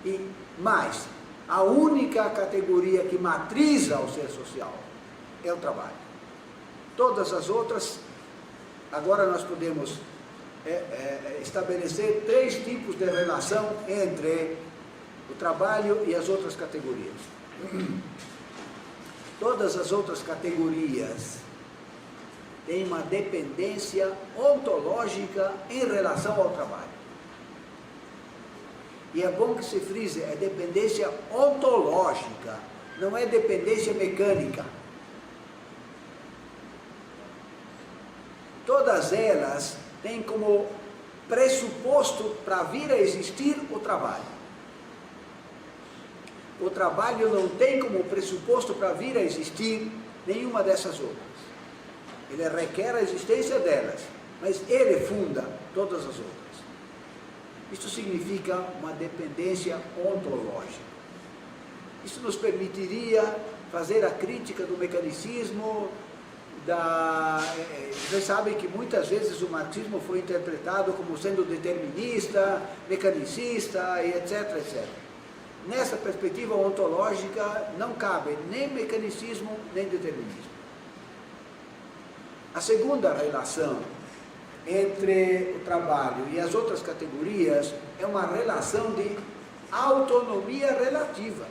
E mais, a única categoria que matriza o ser social é o trabalho. Todas as outras, agora nós podemos estabelecer 3 tipos de relação entre o trabalho e as outras categorias. Todas as outras categorias têm uma dependência ontológica em relação ao trabalho. E é bom que se frise, é dependência ontológica, não é dependência mecânica. Todas elas têm como pressuposto para vir a existir o trabalho. O trabalho não tem como pressuposto para vir a existir nenhuma dessas outras. Ele requer a existência delas, mas ele funda todas as outras. Isso significa uma dependência ontológica. Isso nos permitiria fazer a crítica do mecanicismo. Vocês sabem que muitas vezes o marxismo foi interpretado como sendo determinista, mecanicista, e etc, etc. Nessa perspectiva ontológica não cabe nem mecanicismo, nem determinismo. A segunda relação entre o trabalho e as outras categorias é uma relação de autonomia relativa.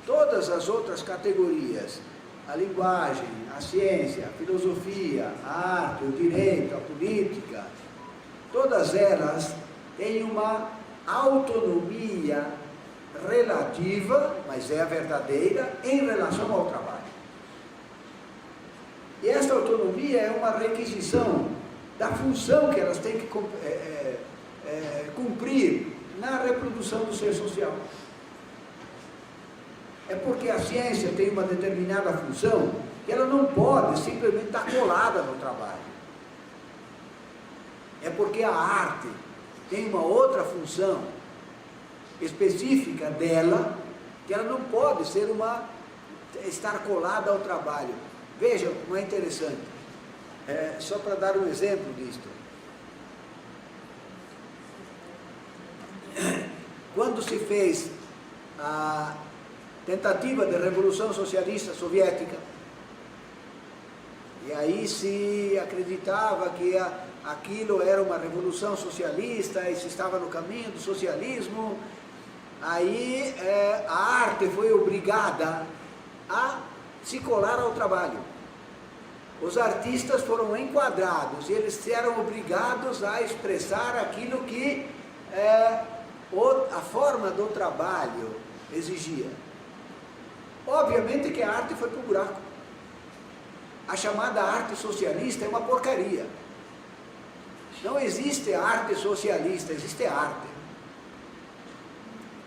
Todas as outras categorias, a linguagem, a ciência, a filosofia, a arte, o direito, a política, todas elas têm uma autonomia relativa, mas é a verdadeira, em relação ao trabalho. E esta autonomia é uma requisição da função que elas têm que cumprir na reprodução do ser social. É porque a ciência tem uma determinada função que ela não pode simplesmente estar colada no trabalho. É porque a arte tem uma outra função específica dela, que ela não pode ser estar colada ao trabalho. Vejam como é interessante, só para dar um exemplo disto. Quando se fez a tentativa de revolução socialista soviética, e aí se acreditava que aquilo era uma revolução socialista e se estava no caminho do socialismo, aí a arte foi obrigada a se colar ao trabalho. Os artistas foram enquadrados e eles eram obrigados a expressar aquilo que a forma do trabalho exigia. Obviamente que a arte foi para o buraco. A chamada arte socialista é uma porcaria. Não existe arte socialista, existe arte.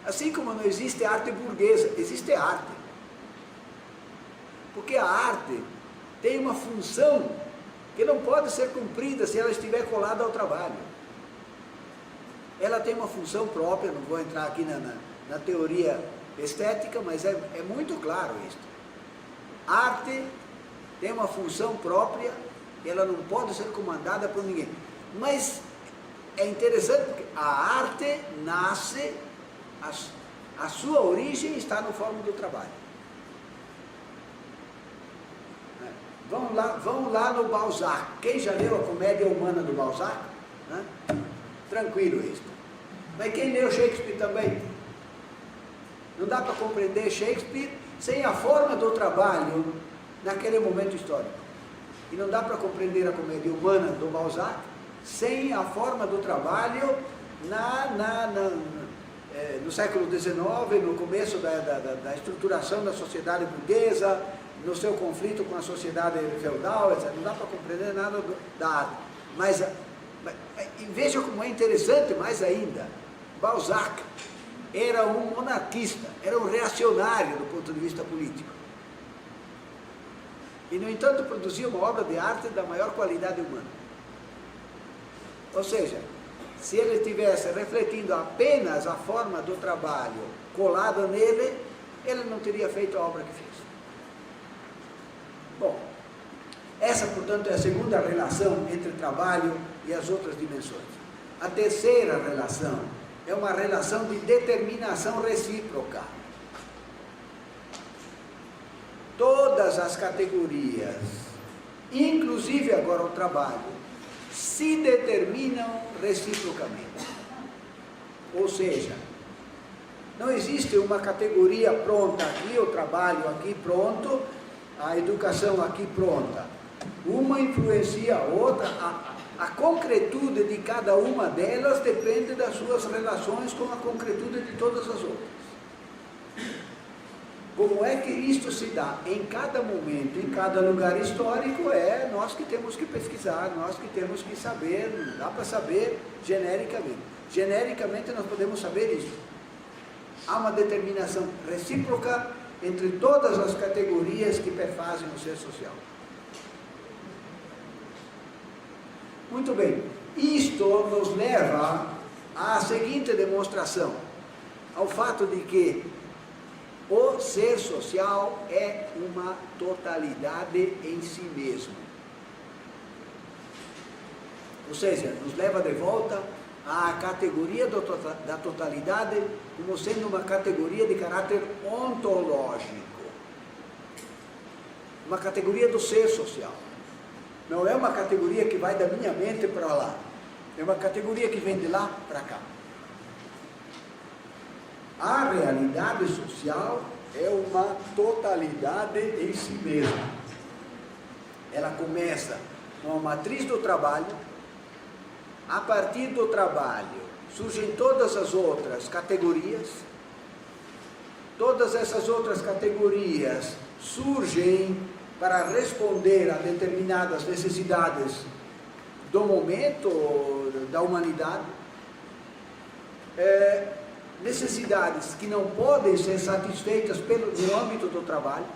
Assim como não existe arte burguesa, existe arte. Porque a arte tem uma função que não pode ser cumprida se ela estiver colada ao trabalho. Ela tem uma função própria, não vou entrar aqui na teoria estética, mas é muito claro isso. Arte tem uma função própria e ela não pode ser comandada por ninguém. Mas é interessante porque a arte nasce, a sua origem está na forma do trabalho. Vamos lá no Balzac. Quem já leu a Comédia Humana do Balzac? Tranquilo isso. Mas quem leu Shakespeare também? Não dá para compreender Shakespeare sem a forma do trabalho naquele momento histórico. E não dá para compreender a Comédia Humana do Balzac sem a forma do trabalho no século XIX, no começo da estruturação da sociedade burguesa, no seu conflito com a sociedade feudal, etc. Não dá para compreender nada da arte. Mas veja como é interessante mais ainda. Balzac era um monarquista, era um reacionário do ponto de vista político. E, no entanto, produzia uma obra de arte da maior qualidade humana. Ou seja, se ele estivesse refletindo apenas a forma do trabalho colada nele, ele não teria feito a obra que fez. Bom, essa, portanto, é a segunda relação entre trabalho e as outras dimensões. A terceira relação é uma relação de determinação recíproca. Todas as categorias, inclusive agora o trabalho, se determinam reciprocamente. Ou seja, não existe uma categoria pronta aqui, o trabalho aqui pronto, a educação aqui pronta. Uma influencia a outra, a concretude de cada uma delas depende das suas relações com a concretude de todas as outras. Como é que isto se dá em cada momento, em cada lugar histórico, é nós que temos que pesquisar, nós que temos que saber, não dá para saber genericamente. Genericamente nós podemos saber isso. Há uma determinação recíproca entre todas as categorias que perfazem o ser social. Muito bem, isto nos leva à seguinte demonstração, ao fato de que o ser social é uma totalidade em si mesmo. Ou seja, nos leva de volta à categoria da totalidade como sendo uma categoria de caráter ontológico. Uma categoria do ser social. Não é uma categoria que vai da minha mente para lá. É uma categoria que vem de lá para cá. A realidade social é uma totalidade em si mesma. Ela começa com a matriz do trabalho. A partir do trabalho surgem todas as outras categorias. Todas essas outras categorias surgem para responder a determinadas necessidades do momento da humanidade. Necessidades que não podem ser satisfeitas no âmbito do trabalho.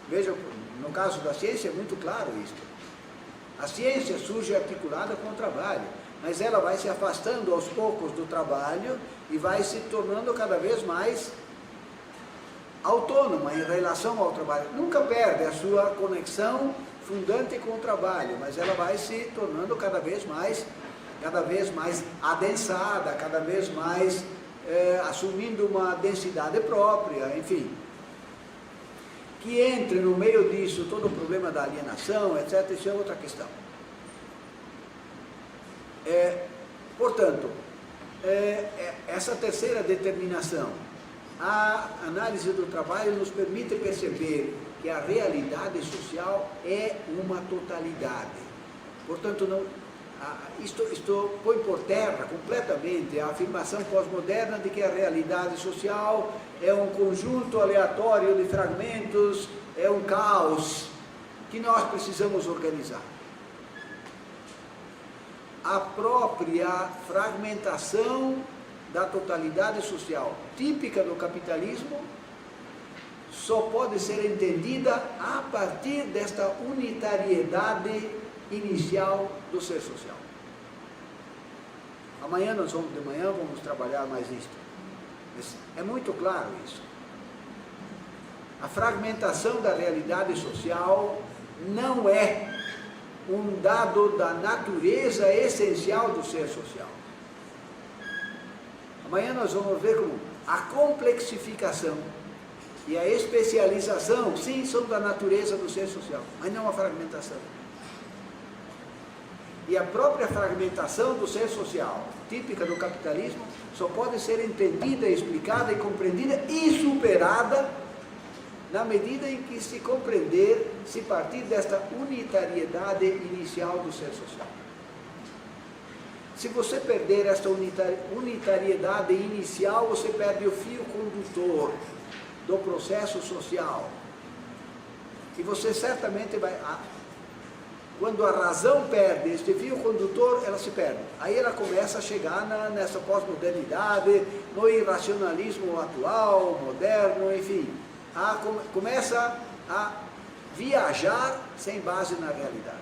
Veja, no caso da ciência é muito claro isso. A ciência surge articulada com o trabalho, mas ela vai se afastando aos poucos do trabalho e vai se tornando cada vez mais autônoma em relação ao trabalho. Nunca perde a sua conexão fundante com o trabalho, mas ela vai se tornando cada vez mais adensada, cada vez mais assumindo uma densidade própria, enfim. Que entre no meio disso todo o problema da alienação, etc., isso é outra questão. Portanto, essa terceira determinação, a análise do trabalho nos permite perceber que a realidade social é uma totalidade. Portanto, isto põe por terra completamente a afirmação pós-moderna de que a realidade social é um conjunto aleatório de fragmentos, é um caos que nós precisamos organizar. A própria fragmentação da totalidade social típica do capitalismo só pode ser entendida a partir desta unitariedade inicial do ser social. Amanhã de manhã vamos trabalhar mais isto. É muito claro isso. A fragmentação da realidade social não é um dado da natureza essencial do ser social. Amanhã nós vamos ver como a complexificação e a especialização, sim, são da natureza do ser social, mas não a fragmentação. E a própria fragmentação do ser social, típica do capitalismo, só pode ser entendida, explicada e compreendida e superada na medida em que se compreender, se partir desta unitariedade inicial do ser social. Se você perder esta unitariedade inicial, você perde o fio condutor do processo social. E você certamente vai... Quando a razão perde este fio condutor, ela se perde. Aí ela começa a chegar nessa pós-modernidade, no irracionalismo atual, moderno, enfim. Começa a viajar sem base na realidade.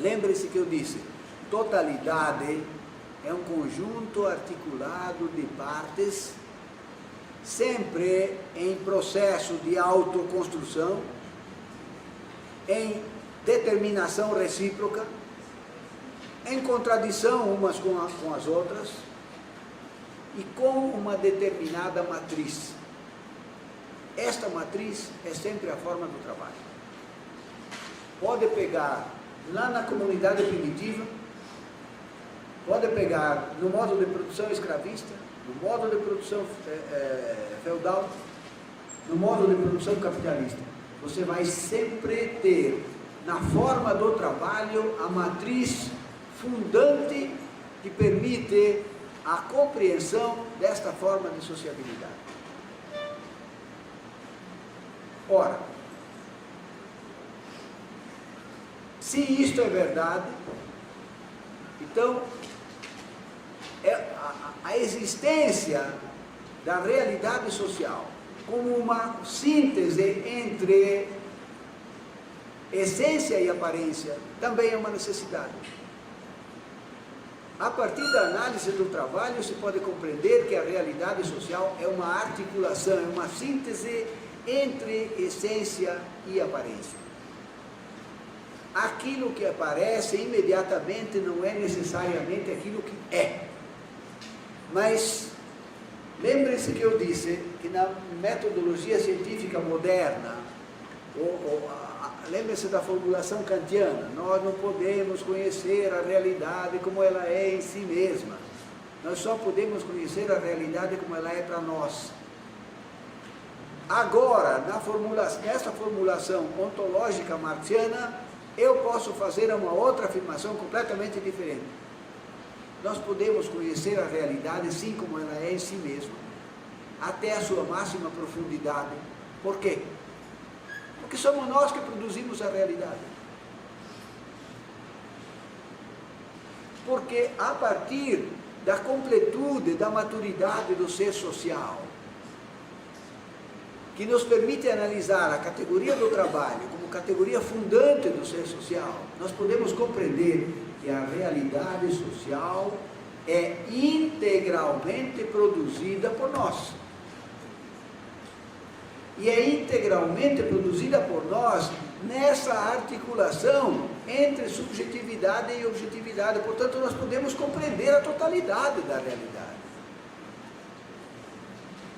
Lembre-se que eu disse, totalidade é um conjunto articulado de partes, sempre em processo de autoconstrução, em determinação recíproca, em contradição umas com as outras e com uma determinada matriz. Esta matriz é sempre a forma do trabalho. Pode pegar lá na comunidade primitiva, pode pegar no modo de produção escravista, no modo de produção feudal, no modo de produção capitalista. Você vai sempre ter na forma do trabalho a matriz fundante que permite a compreensão desta forma de sociabilidade. Ora, se isto é verdade, então a existência da realidade social como uma síntese entre essência e aparência também é uma necessidade. A partir da análise do trabalho se pode compreender que a realidade social é uma articulação, é uma síntese entre essência e aparência. Aquilo que aparece imediatamente não é necessariamente aquilo que é. Mas lembre-se que eu disse que na metodologia científica moderna, lembre-se da formulação kantiana, nós não podemos conhecer a realidade como ela é em si mesma. Nós só podemos conhecer a realidade como ela é para nós. Agora, nessa formulação ontológica marxiana, eu posso fazer uma outra afirmação completamente diferente. Nós podemos conhecer a realidade assim como ela é em si mesma, até a sua máxima profundidade. Por quê? Porque somos nós que produzimos a realidade. Porque a partir da completude, da maturidade do ser social, que nos permite analisar a categoria do trabalho como categoria fundante do ser social, nós podemos compreender que a realidade social é integralmente produzida por nós. E é integralmente produzida por nós nessa articulação entre subjetividade e objetividade. Portanto, nós podemos compreender a totalidade da realidade.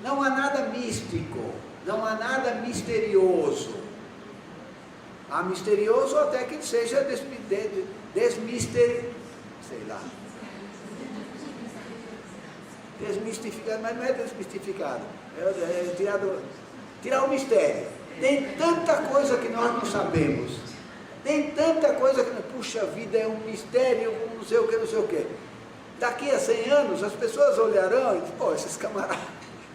Não há nada místico, não há nada misterioso. Há misterioso até que seja desmistificado, mas não é desmistificado, é tirar o mistério. Tem tanta coisa que nós não sabemos, tem tanta coisa que, puxa vida, é um mistério, não sei o que. Daqui a 100 anos as pessoas olharão e dizem, pô, esses camaradas,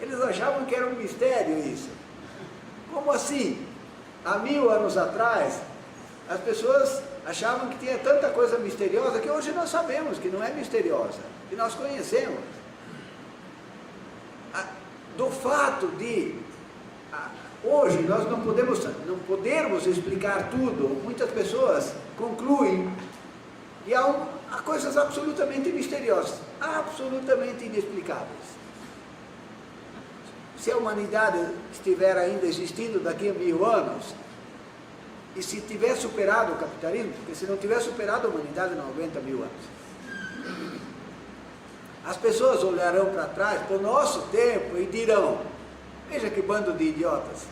eles achavam que era um mistério isso. Como assim? Há 1000 anos atrás, as pessoas achavam que tinha tanta coisa misteriosa que hoje nós sabemos que não é misteriosa, que nós conhecemos. Do fato de hoje nós não podemos explicar tudo, muitas pessoas concluem que há coisas absolutamente misteriosas, absolutamente inexplicáveis. Se a humanidade estiver ainda existindo daqui a 1000 anos, e se tiver superado o capitalismo, porque se não tiver superado a humanidade não aguenta 1000 anos. As pessoas olharão para trás, para o nosso tempo, e dirão, veja que bando de idiotas.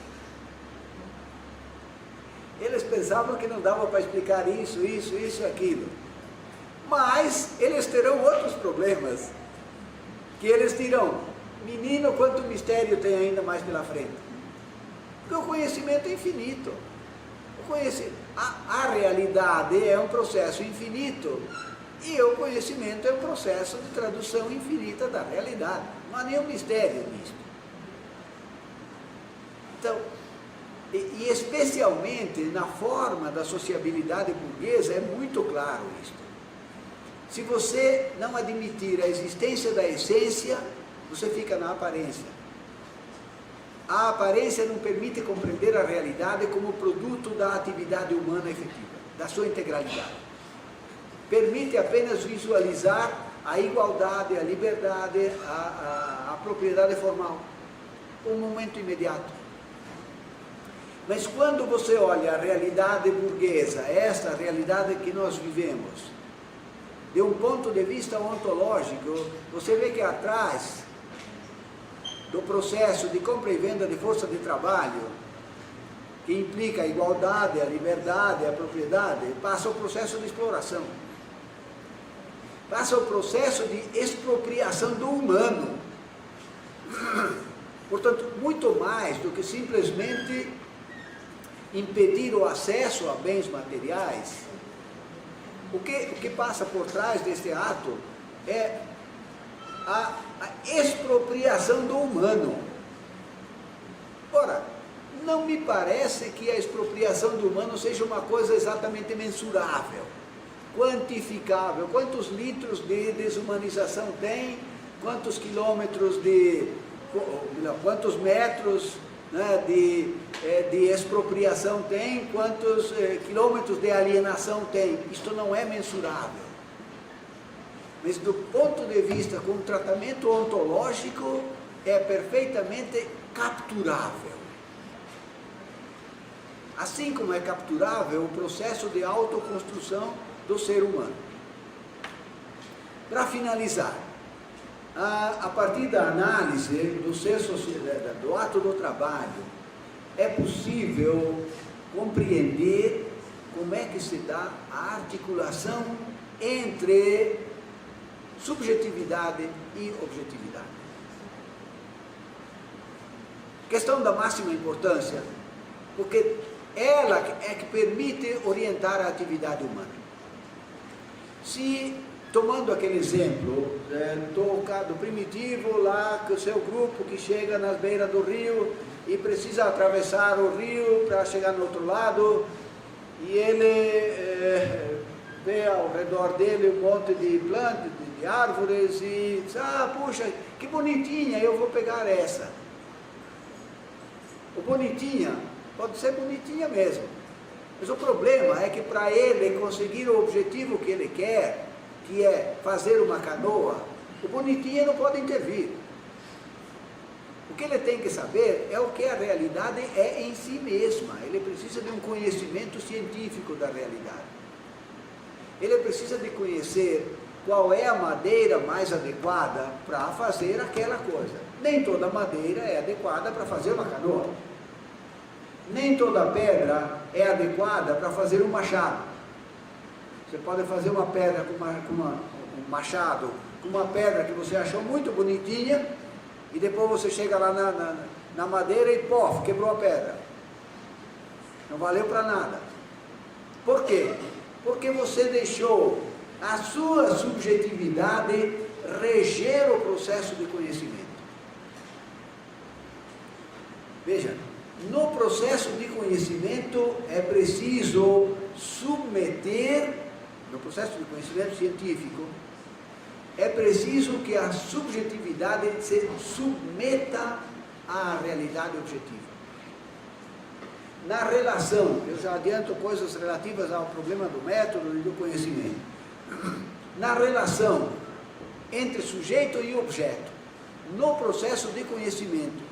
Eles pensavam que não dava para explicar isso, aquilo. Mas eles terão outros problemas, que eles dirão, menino, quanto mistério tem ainda mais pela frente. Porque o conhecimento é infinito. A realidade é um processo infinito. E o conhecimento é um processo de tradução infinita da realidade. Não há nenhum mistério nisso. Então, e especialmente na forma da sociabilidade burguesa, é muito claro isto. Se você não admitir a existência da essência, você fica na aparência. A aparência não permite compreender a realidade como produto da atividade humana efetiva, da sua integralidade. Permite apenas visualizar a igualdade, a liberdade, a propriedade formal, um momento imediato. Mas quando você olha a realidade burguesa, essa realidade que nós vivemos, de um ponto de vista ontológico, você vê que atrás do processo de compra e venda de força de trabalho, que implica a igualdade, a liberdade, a propriedade, passa o processo de exploração. Passa o processo de expropriação do humano. Portanto, muito mais do que simplesmente impedir o acesso a bens materiais, o que passa por trás deste ato é a expropriação do humano. Ora, não me parece que a expropriação do humano seja uma coisa exatamente mensurável, quantificável. Quantos litros de desumanização tem, quantos quilômetros quantos metros, né, de expropriação tem, quantos quilômetros de alienação tem. Isto não é mensurável. Mas do ponto de vista com tratamento ontológico, é perfeitamente capturável. Assim como é capturável o processo de autoconstrução do ser humano. Para finalizar, a partir da análise do ato do trabalho, é possível compreender como é que se dá a articulação entre subjetividade e objetividade. Questão da máxima importância, porque ela é que permite orientar a atividade humana. Se, tomando aquele exemplo do primitivo lá, com o seu grupo que chega nas beiras do rio e precisa atravessar o rio para chegar no outro lado, e ele vê ao redor dele um monte de plantas, de árvores, e diz, puxa, que bonitinha, eu vou pegar essa. O bonitinha pode ser bonitinha mesmo, mas o problema é que para ele conseguir o objetivo que ele quer, que é fazer uma canoa, o bonitinha não pode intervir. O que ele tem que saber é o que a realidade é em si mesma. Ele precisa de um conhecimento científico da realidade. Ele precisa de conhecer qual é a madeira mais adequada para fazer aquela coisa. Nem toda madeira é adequada para fazer uma canoa. Nem toda pedra é adequada para fazer um machado. Você pode fazer uma pedra um machado, com uma pedra que você achou muito bonitinha, e depois você chega lá na madeira e, pof, quebrou a pedra. Não valeu para nada. Por quê? Porque você deixou a sua subjetividade reger o processo de conhecimento. Veja, no processo de conhecimento é preciso submeter, no processo de conhecimento científico, é preciso que a subjetividade se submeta à realidade objetiva. Na relação, eu já adianto coisas relativas ao problema do método e do conhecimento. Na relação entre sujeito e objeto, no processo de conhecimento,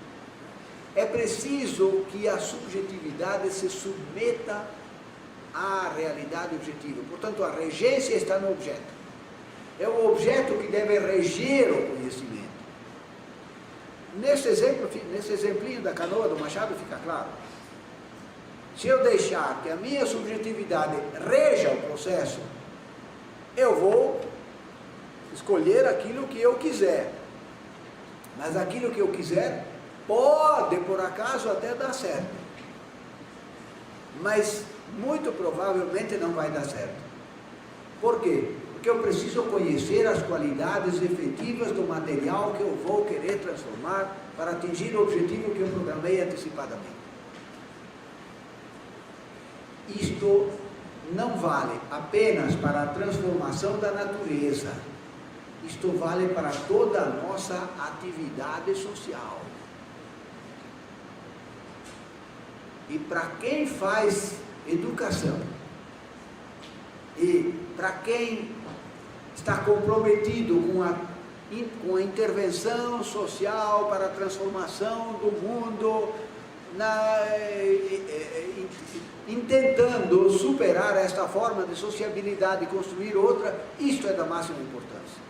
é preciso que a subjetividade se submeta à realidade objetiva. Portanto, a regência está no objeto. É o objeto que deve reger o conhecimento. Nesse exemplinho da canoa do Machado fica claro. Se eu deixar que a minha subjetividade reja o processo, eu vou escolher aquilo que eu quiser. Mas aquilo que eu quiser pode, por acaso, até dar certo. Mas muito provavelmente não vai dar certo. Por quê? Porque eu preciso conhecer as qualidades efetivas do material que eu vou querer transformar para atingir o objetivo que eu programei antecipadamente. Isto não vale apenas para a transformação da natureza. Isto vale para toda a nossa atividade social. E para quem faz educação, e para quem está comprometido com a intervenção social para a transformação do mundo, intentando superar esta forma de sociabilidade e construir outra, isto é da máxima importância.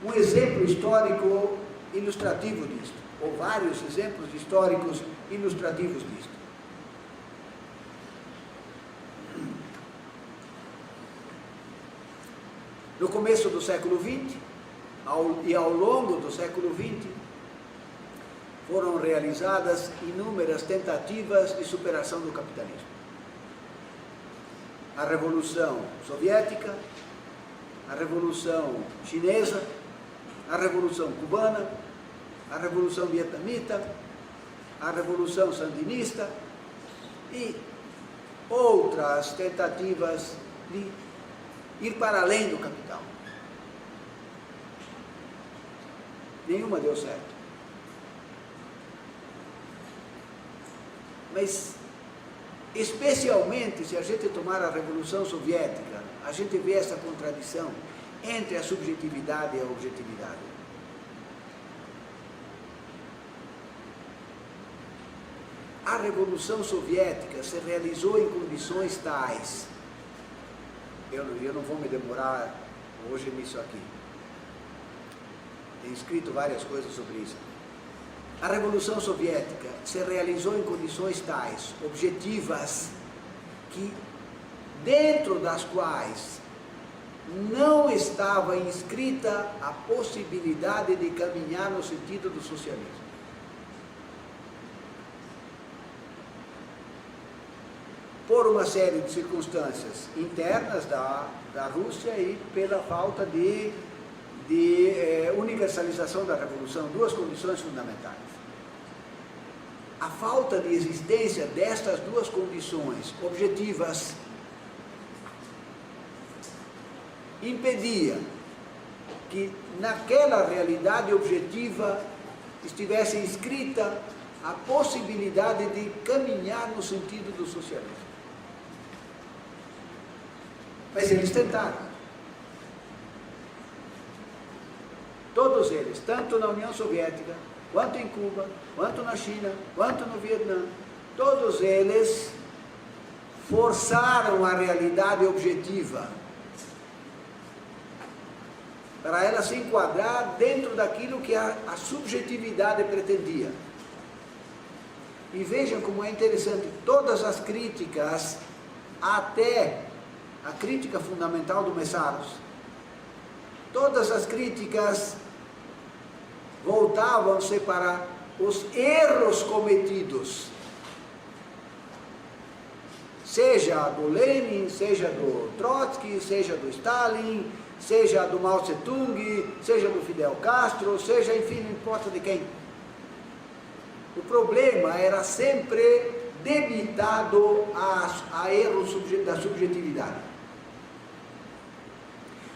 Um exemplo histórico ilustrativo disto, ou vários exemplos históricos ilustrativos disto. No começo do século XX e ao longo do século XX, foram realizadas inúmeras tentativas de superação do capitalismo. A Revolução Soviética, a Revolução Chinesa, a Revolução Cubana, a Revolução Vietnamita, a Revolução Sandinista e outras tentativas de ir para além do capital. Nenhuma deu certo. Mas, especialmente se a gente tomar a Revolução Soviética, a gente vê essa contradição entre a subjetividade e a objetividade. A Revolução Soviética se realizou em condições tais, eu não vou me demorar hoje nisso aqui, tenho escrito várias coisas sobre isso. A Revolução Soviética se realizou em condições tais, objetivas, que dentro das quais não estava inscrita a possibilidade de caminhar no sentido do socialismo. Por uma série de circunstâncias internas da Rússia e pela falta de universalização da Revolução, duas condições fundamentais. A falta de existência destas duas condições objetivas impedia que naquela realidade objetiva estivesse inscrita a possibilidade de caminhar no sentido do socialismo. Mas eles tentaram. Todos eles, tanto na União Soviética, quanto em Cuba, quanto na China, quanto no Vietnã, todos eles forçaram a realidade objetiva para ela se enquadrar dentro daquilo que a subjetividade pretendia. E vejam como é interessante, todas as críticas, até a crítica fundamental do Messaros, todas as críticas voltavam-se para os erros cometidos, seja do Lenin, seja do Trotsky, seja do Stalin, seja do Mao Tse-tung, seja do Fidel Castro, seja, enfim, não importa de quem. O problema era sempre debitado a erros da subjetividade.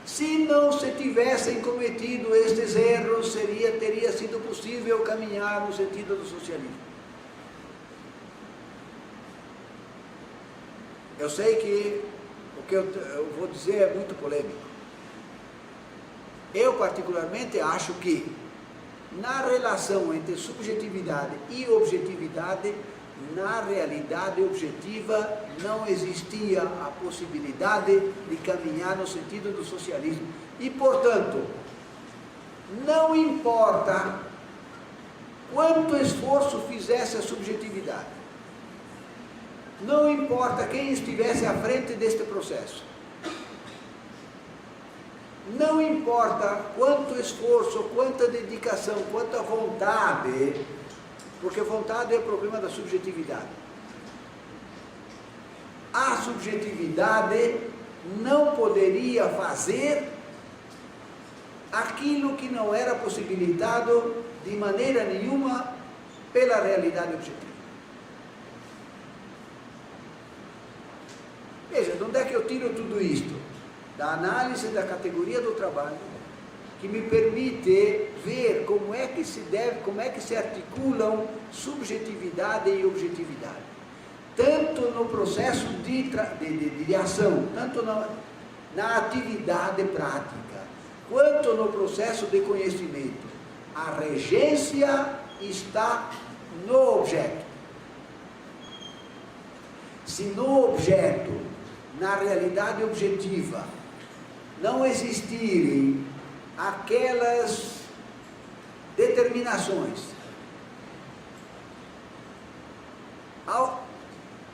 Se não se tivessem cometido estes erros, teria sido possível caminhar no sentido do socialismo. Eu sei que o que eu vou dizer é muito polêmico. Eu particularmente acho que na relação entre subjetividade e objetividade, na realidade objetiva não existia a possibilidade de caminhar no sentido do socialismo. E, portanto, não importa quanto esforço fizesse a subjetividade, não importa quem estivesse à frente deste processo, não importa quanto esforço, quanta dedicação, quanta vontade, porque vontade é o problema da subjetividade. A subjetividade não poderia fazer aquilo que não era possibilitado de maneira nenhuma pela realidade objetiva. Veja, de onde é que eu tiro tudo isto? Da análise da categoria do trabalho, que me permite ver como é que se articulam subjetividade e objetividade, tanto no processo de ação, tanto na atividade prática, quanto no processo de conhecimento. A regência está no objeto. Se no objeto, na realidade objetiva, não existirem aquelas determinações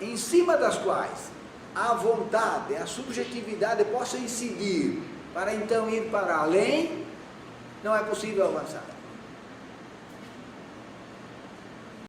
em cima das quais a vontade, a subjetividade possa incidir para então ir para além, não é possível avançar.